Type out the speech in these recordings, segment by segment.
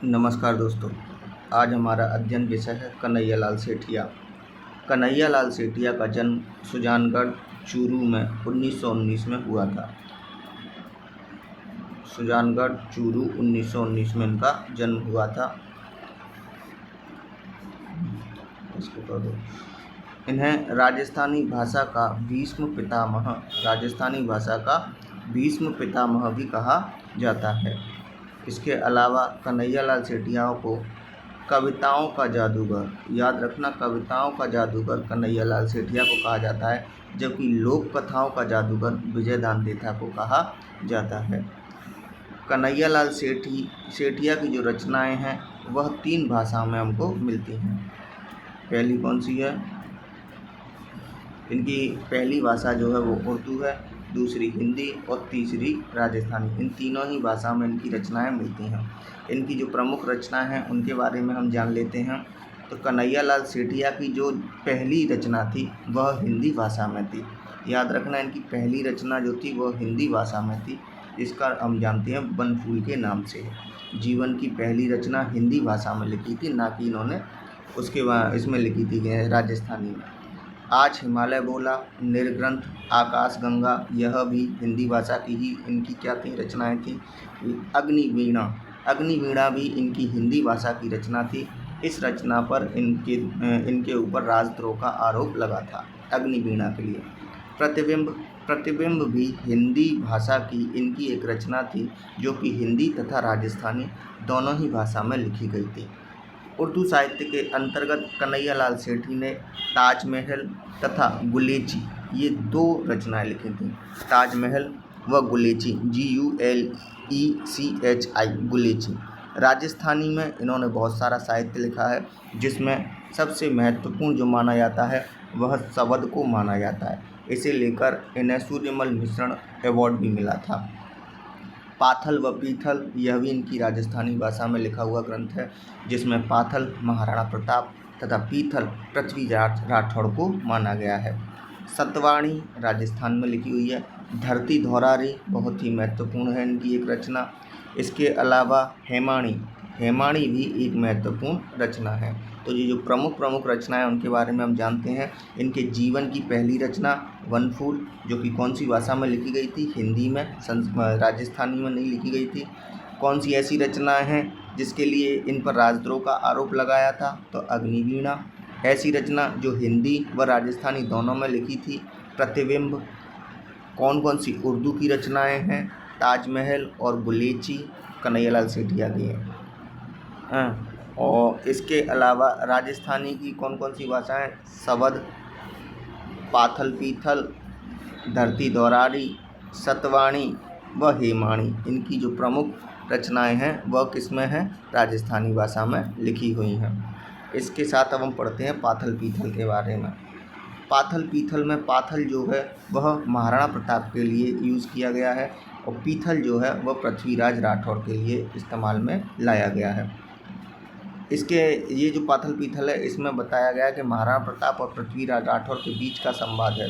नमस्कार दोस्तों। आज हमारा अध्ययन विषय है कन्हैयालाल सेठिया। कन्हैयालाल सेठिया का जन्म सुजानगढ़ चूरू में 1919 में हुआ था। सुजानगढ़ चूरू 1919 में इनका जन्म हुआ था। इसको कर दो। इन्हें राजस्थानी भाषा का भीष्म पितामह भी कहा जाता है। इसके अलावा कन्हैयालाल सेठिया को कविताओं का जादूगर, याद रखना, कविताओं का जादूगर कन्हैयालाल सेठिया को कहा जाता है, जबकि लोक कथाओं का जादूगर विजयदान देथा को कहा जाता है। कन्हैयालाल सेठिया की जो रचनाएं हैं वह 3 भाषाओं में हमको मिलती हैं। पहली कौन सी है? इनकी पहली भाषा जो है वो उर्दू है, दूसरी हिंदी और तीसरी राजस्थानी। इन तीनों ही भाषा में इनकी रचनाएं मिलती हैं। इनकी जो प्रमुख रचना हैं उनके बारे में हम जान लेते हैं। तो कन्हैयालाल सेठिया की जो पहली रचना थी वह हिंदी भाषा में थी। याद रखना, इनकी पहली रचना जो थी वह हिंदी भाषा में थी। इसका हम जानते हैं वन फूल के नाम से। जीवन की पहली रचना हिंदी भाषा में लिखी थी, ना कि इन्होंने उसके बाद इसमें लिखी थी राजस्थानी में। आज हिमालय बोला, निर्ग्रंथ, आकाश गंगा, यह भी हिंदी भाषा की ही इनकी क्या थी, रचनाएं थी। अग्निवीणा भी इनकी हिंदी भाषा की रचना थी। इस रचना पर इनके ऊपर राजद्रोह का आरोप लगा था। अग्निवीणा के लिए प्रतिबिंब भी हिंदी भाषा की इनकी एक रचना थी, जो कि हिंदी तथा राजस्थानी दोनों ही भाषा में लिखी गई थी। उर्दू साहित्य के अंतर्गत कन्हैयालाल सेठी ने ताजमहल तथा गुलेची, ये 2 रचनाएं लिखी थी। ताजमहल व गुलेची, GULECHI, गुलेची। राजस्थानी में इन्होंने बहुत सारा साहित्य लिखा है, जिसमें सबसे महत्वपूर्ण जो माना जाता है वह शबद को माना जाता है। इसे लेकर इन्हें सूर्यमल मिश्रण अवार्ड भी मिला था। पाथल व पीथल, यह भी इनकी राजस्थानी भाषा में लिखा हुआ ग्रंथ है, जिसमें पाथल महाराणा प्रताप तथा पीथल पृथ्वीराज राठौड़ को माना गया है। सतवाणी राजस्थान में लिखी हुई है। धरती धौरारी बहुत ही महत्वपूर्ण है इनकी एक रचना। इसके अलावा हेमाणी भी एक महत्वपूर्ण रचना है। तो ये जो प्रमुख रचनाएं उनके बारे में हम जानते हैं। इनके जीवन की पहली रचना वन फूल, जो कि कौन सी भाषा में लिखी गई थी? हिंदी में, राजस्थानी में नहीं लिखी गई थी। कौन सी ऐसी रचनाएं हैं जिसके लिए इन पर राजद्रोह का आरोप लगाया था? तो अग्निवीणा। ऐसी रचना जो हिंदी व राजस्थानी दोनों में लिखी थी, प्रतिबिंब। कौन सी उर्दू की रचनाएं हैं? ताजमहल और गुलेची कन्हैयालाल सेठिया की हैं। और इसके अलावा राजस्थानी की कौन सी भाषाएं? शबद, पाथल पीथल, धरती धौरारी, सतवाणी व हेमाणी। इनकी जो प्रमुख रचनाएं हैं वह किस में हैं? राजस्थानी भाषा में लिखी हुई हैं। इसके साथ अब हम पढ़ते हैं पाथल पीथल के बारे में। पाथल पीथल में पाथल जो है वह महाराणा प्रताप के लिए यूज़ किया गया है, और पीथल जो है वह पृथ्वीराज राठौड़ के लिए इस्तेमाल में लाया गया है। ये जो पाथल पीथल है, इसमें बताया गया है कि महाराणा प्रताप और पृथ्वीराज राठौड़ के बीच का संवाद है।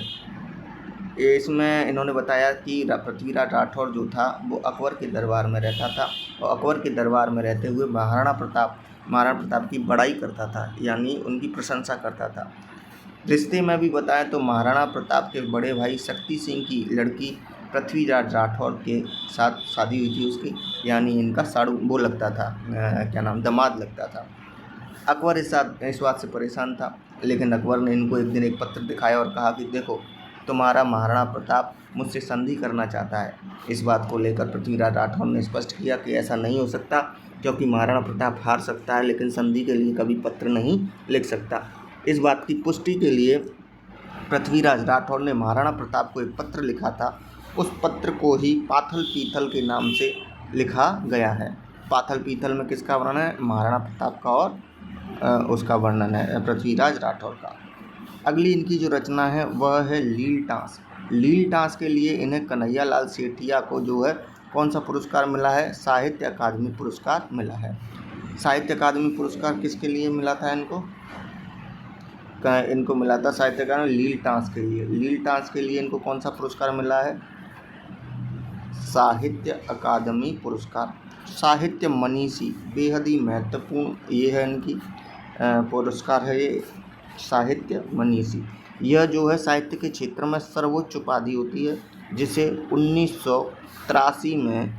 इसमें इन्होंने बताया कि पृथ्वीराज राठौड़ जो था वो अकबर के दरबार में रहता था, और अकबर के दरबार में रहते हुए महाराणा प्रताप की बड़ाई करता था, यानी उनकी प्रशंसा करता था। रिश्ते में भी बताएं तो महाराणा प्रताप के बड़े भाई शक्ति सिंह की लड़की पृथ्वीराज राठौड़ के साथ शादी हुई थी उसकी, यानी इनका साड़ू वो लगता था, दामाद लगता था। अकबर इस बात से परेशान था, लेकिन अकबर ने इनको एक दिन एक पत्र दिखाया और कहा कि देखो, तुम्हारा महाराणा प्रताप मुझसे संधि करना चाहता है। इस बात को लेकर पृथ्वीराज राठौड़ ने स्पष्ट किया कि ऐसा नहीं हो सकता, क्योंकि महाराणा प्रताप हार सकता है लेकिन संधि के लिए कभी पत्र नहीं लिख सकता। इस बात की पुष्टि के लिए पृथ्वीराज राठौड़ ने महाराणा प्रताप को एक पत्र लिखा था। उस पत्र को ही पाथल पीथल के नाम से लिखा गया है। पाथल पीथल में किसका वर्णन है? महाराणा प्रताप का और उसका वर्णन है पृथ्वीराज राठौड़ का। अगली इनकी जो रचना है वह है लील टाँस के लिए इन्हें कन्हैयालाल सेठिया को जो है कौन सा पुरस्कार मिला है? साहित्य अकादमी पुरस्कार मिला है। साहित्य अकादमी पुरस्कार किसके लिए मिला था? इनको मिला था साहित्यकार लील टाँस के लिए। लील टाँस के लिए इनको कौन सा पुरस्कार मिला है? साहित्य अकादमी पुरस्कार। साहित्य मनीषी बेहद ही महत्वपूर्ण ये है इनकी पुरस्कार है ये साहित्य मनीषी। यह जो है साहित्य के क्षेत्र में सर्वोच्च उपाधि होती है, जिसे 1983 में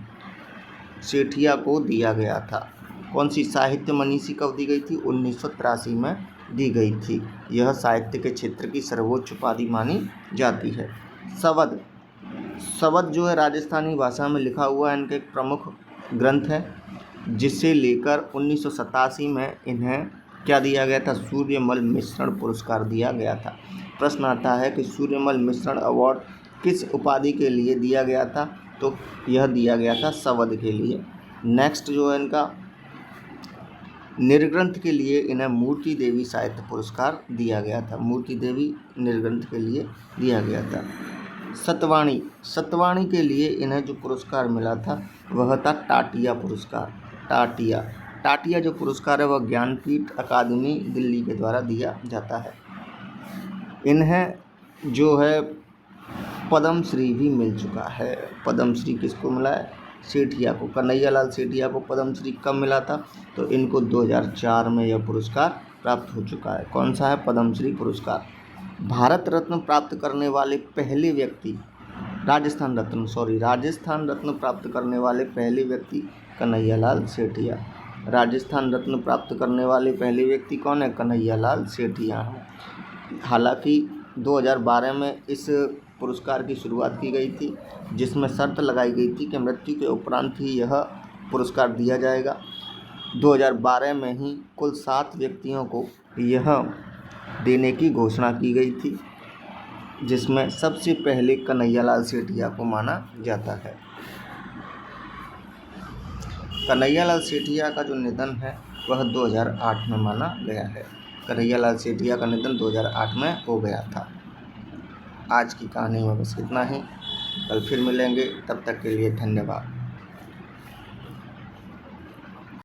सेठिया को दिया गया था। कौन सी साहित्य मनीषी कब दी गई थी? 1983 में दी गई थी। यह साहित्य के क्षेत्र की सर्वोच्च उपाधि मानी जाती है। शवद, शवद जो है राजस्थानी भाषा में लिखा हुआ इनका एक प्रमुख ग्रंथ है, जिसे लेकर 1987 में इन्हें क्या दिया गया था? सूर्यमल मिश्रण पुरस्कार दिया गया था। प्रश्न आता है कि सूर्यमल मिश्रण अवार्ड किस उपाधि के लिए दिया गया था? तो यह दिया गया था शवद के लिए। नेक्स्ट जो है इनका निर्ग्रंथ के लिए इन्हें मूर्ति देवी साहित्य पुरस्कार दिया गया था। मूर्ति देवी निर्ग्रंथ के लिए दिया गया था। सतवाणी, सतवाणी के लिए इन्हें जो पुरस्कार मिला था वह था टाटिया पुरस्कार। टाटिया, टाटिया जो पुरस्कार है वह ज्ञानपीठ अकादमी दिल्ली के द्वारा दिया जाता है। इन्हें जो है पद्मश्री भी मिल चुका है। पद्मश्री किसको मिला है? सेठिया को, कन्हैयालाल सेठिया को पद्मश्री कब मिला था? तो इनको 2004 में यह पुरस्कार प्राप्त हो चुका है। कौन सा है? पद्मश्री पुरस्कार। भारत रत्न प्राप्त करने वाले पहले व्यक्ति, राजस्थान रत्न प्राप्त करने वाले पहले व्यक्ति कन्हैयालाल सेठिया। राजस्थान रत्न प्राप्त करने वाले पहले व्यक्ति कौन है? कन्हैयालाल सेठिया हैं। हालांकि 2012 में इस पुरस्कार की शुरुआत की गई थी, जिसमें शर्त लगाई गई थी कि मृत्यु के उपरांत ही यह पुरस्कार दिया जाएगा। 2012 में ही कुल 7 व्यक्तियों को यह देने की घोषणा की गई थी, जिसमें सबसे पहले कन्हैयालाल सेठिया को माना जाता है। कन्हैयालाल सेठिया का जो निधन है वह 2008 में माना गया है। कन्हैयालाल सेठिया का निधन 2008 में हो गया था। आज की कहानी में बस इतना ही। कल फिर मिलेंगे, तब तक के लिए धन्यवाद।